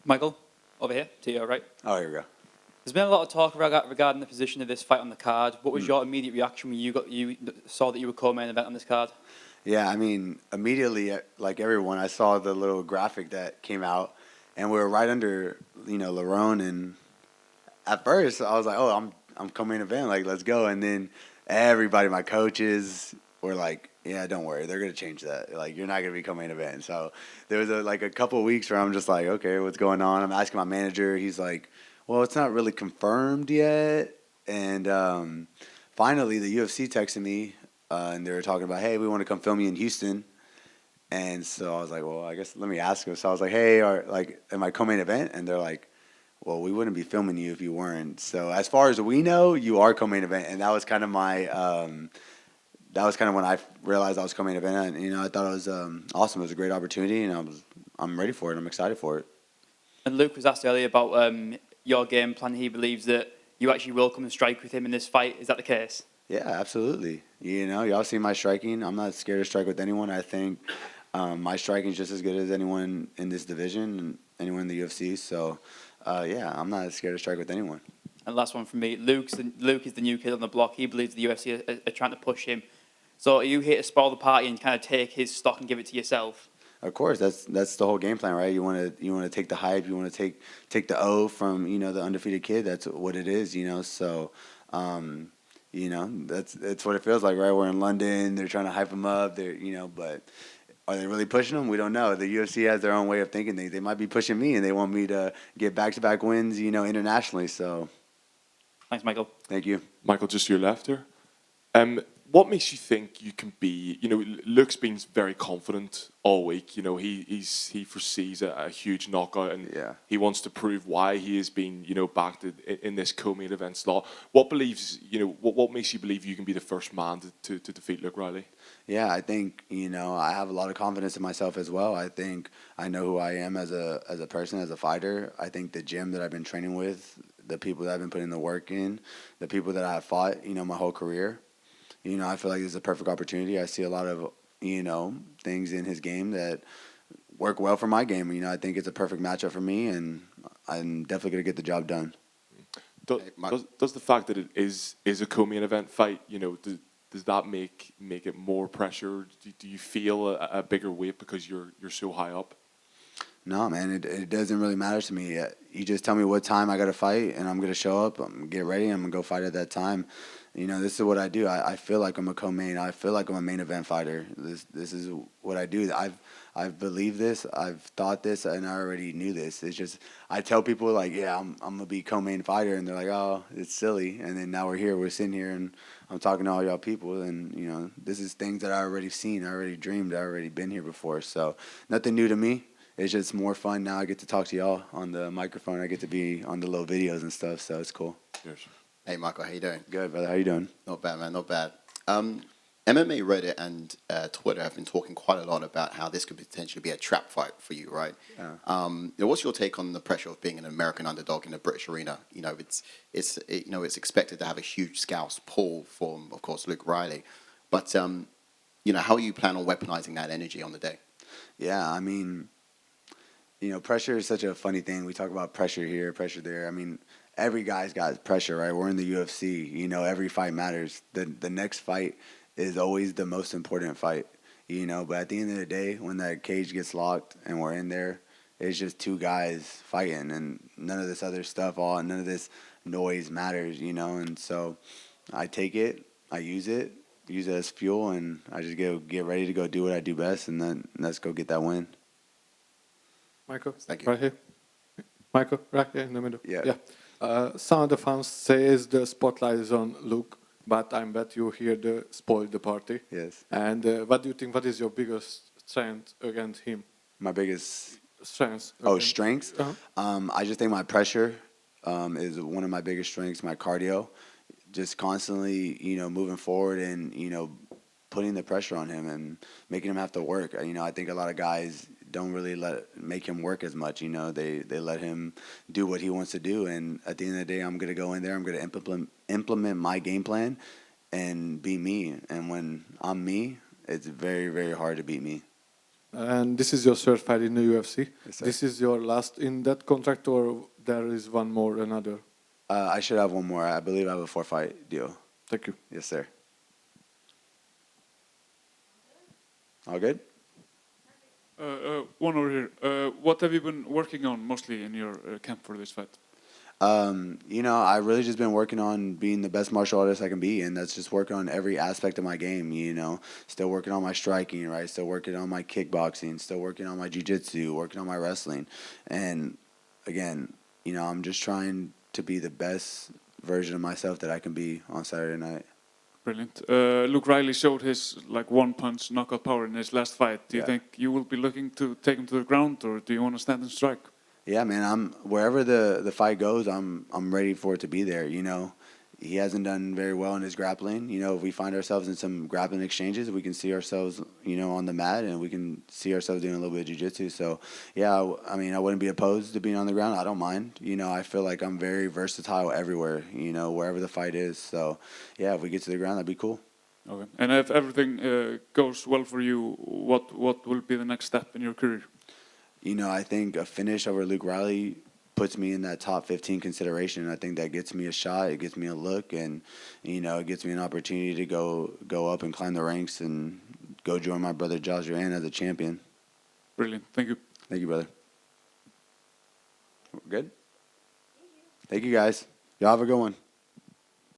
Michael, over here, to your right. Oh, here we go. There's been a lot of talk regarding the position of this fight on the card. What was your immediate reaction when you saw that you were co-main event on this card? Yeah, I mean, immediately, like everyone, I saw the little graphic that came out, and we were right under, Lerone, and at first I was like, oh, I'm co-main event, like let's go, and then everybody, my coaches, were like, yeah, don't worry, they're gonna change that. Like you're not gonna be co-main event. So there was a couple of weeks where I'm just like, okay, what's going on? I'm asking my manager. He's like, well, it's not really confirmed yet, and finally the UFC texted me. And they were talking about, hey, we want to come film you in Houston. And so I was like, well, I guess let me ask them. So I was like, hey, am I co-main event? And they're like, well, we wouldn't be filming you if you weren't. So as far as we know, you are co-main event. And that was kind of when I realized I was co-main event. And, I thought it was awesome. It was a great opportunity, and I'm ready for it. I'm excited for it. And Luke was asked earlier about your game plan. He believes that you actually will come and strike with him in this fight. Is that the case? Yeah, absolutely. Y'all see my striking. I'm not scared to strike with anyone. I think my striking is just as good as anyone in this division and anyone in the UFC. So, yeah, I'm not scared to strike with anyone. And last one from me. Luke is the new kid on the block. He believes the UFC are trying to push him. So are you here to spoil the party and kind of take his stock and give it to yourself? Of course, that's the whole game plan, right? You want to take the hype. You want to take the O from the undefeated kid. That's what it is, So. That's what it feels like, right? We're in London. They're trying to hype him up. But are they really pushing him? We don't know. The UFC has their own way of thinking. They might be pushing me, and they want me to get back-to-back wins, internationally. So, thanks, Michael. Thank you, Michael. Just to your left here. What makes you think you can be? Luke's been very confident all week. He foresees a huge knockout, and he wants to prove why he has been, backed in this co-main event slot. What makes you believe you can be the first man to defeat Luke Riley? Yeah, I think I have a lot of confidence in myself as well. I think I know who I am as a person, as a fighter. I think the gym that I've been training with, the people that I've been putting the work in, the people that I've fought, my whole career. I feel like this is a perfect opportunity. I see a lot of, things in his game that work well for my game. I think it's a perfect matchup for me, and I'm definitely going to get the job done. Does the fact that it is a co-main event fight, does that make it more pressure? Do you feel a bigger weight because you're so high up? No, man, it doesn't really matter to me. You just tell me what time I got to fight, and I'm going to show up, I'm get ready, and I'm going to go fight at that time. This is what I do. I feel like I'm a co-main. I feel like I'm a main event fighter. This is what I do. I've believed this. I've thought this, and I already knew this. It's just I tell people like, yeah, I'm gonna be co-main fighter, and they're like, oh, it's silly. And then now we're here. We're sitting here, and I'm talking to all y'all people, and this is things that I already seen. I already dreamed. I already been here before. So nothing new to me. It's just more fun now. I get to talk to y'all on the microphone. I get to be on the little videos and stuff. So it's cool. Yes. Hey, Michael, how you doing? Good, brother. How you doing? Not bad, man. Not bad. MMA Reddit and Twitter have been talking quite a lot about how this could potentially be a trap fight for you, right? Yeah. What's your take on the pressure of being an American underdog in the British arena? It's expected to have a huge scouse pull from, of course, Luke Riley. But how you plan on weaponizing that energy on the day? Yeah, I mean, pressure is such a funny thing. We talk about pressure here, pressure there. I mean, every guy's got pressure, right? We're in the UFC. Every fight matters. The next fight is always the most important fight, But at the end of the day, when that cage gets locked and we're in there, it's just two guys fighting, and none of this other stuff, none of this noise matters, And so I take it, I use it as fuel, and I just get ready to go do what I do best, and then let's go get that win. Michael, Thank you. right here. Michael, right here in the middle. Yeah. Some of the fans say the spotlight is on Luke, but I bet you here to spoil the party. Yes. And what do you think? What is your biggest strength against him? My biggest Strengths. strengths. Uh-huh. I just think my pressure is one of my biggest strengths. My cardio, just constantly, moving forward and putting the pressure on him and making him have to work. I think a lot of guys don't really make him work as much. They let him do what he wants to do. And at the end of the day, I'm gonna go in there. I'm gonna implement my game plan and be me. And when I'm me, it's very, very hard to beat me. And this is your third fight in the UFC. Yes, sir. This is your last in that contract, or there is one more, another? I should have one more. I believe I have a 4-fight deal. Thank you. Yes, sir. All good? One over here. What have you been working on mostly in your camp for this fight? I really just been working on being the best martial artist I can be, and that's just working on every aspect of my game, Still working on my striking, right? Still working on my kickboxing, still working on my jiu-jitsu, working on my wrestling. And again, I'm just trying to be the best version of myself that I can be on Saturday night. Brilliant. Luke Riley showed his one-punch knockout power in his last fight. Do you think you will be looking to take him to the ground, or do you want to stand and strike? Yeah, man. I'm wherever the fight goes, I'm ready for it to be there. He hasn't done very well in his grappling. If we find ourselves in some grappling exchanges, we can see ourselves, on the mat, and we can see ourselves doing a little bit of jiu-jitsu. So, yeah, I wouldn't be opposed to being on the ground. I don't mind. I feel like I'm very versatile everywhere, wherever the fight is. So, yeah, if we get to the ground, that'd be cool. Okay. And if everything goes well for you, what will be the next step in your career? I think a finish over Luke Riley puts me in that top 15 consideration. I think that gets me a shot, it gets me a look, and it gets me an opportunity to go up and climb the ranks and go join my brother Josh Joanne as a champion. Brilliant. Thank you. Thank you, brother. Good? Thank you, guys. Y'all have a good one.